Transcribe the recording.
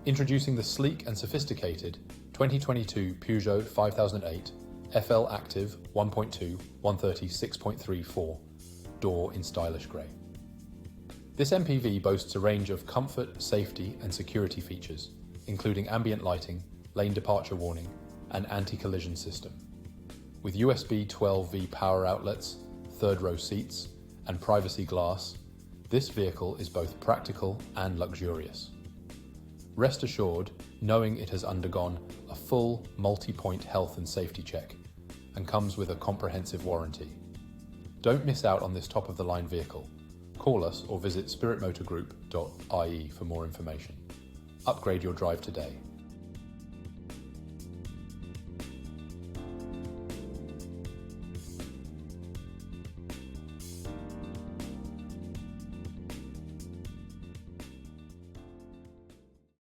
Introducing the sleek and sophisticated 2022 Peugeot 5008 FL Active 1.2 130/6.34 door in stylish grey. This MPV boasts a range of comfort, safety and security features, including ambient lighting, lane departure warning and anti-collision system. With USB12V Power Outlets, third-row seats and privacy glass, this vehicle is both practical and luxurious. Rest assured knowing it has undergone a full multi-point health and safety check and comes with a comprehensive warranty. Don't miss out on this top-of-the-line vehicle. Call us or visit spiritmotorgroup.ie for more information. Upgrade your drive today.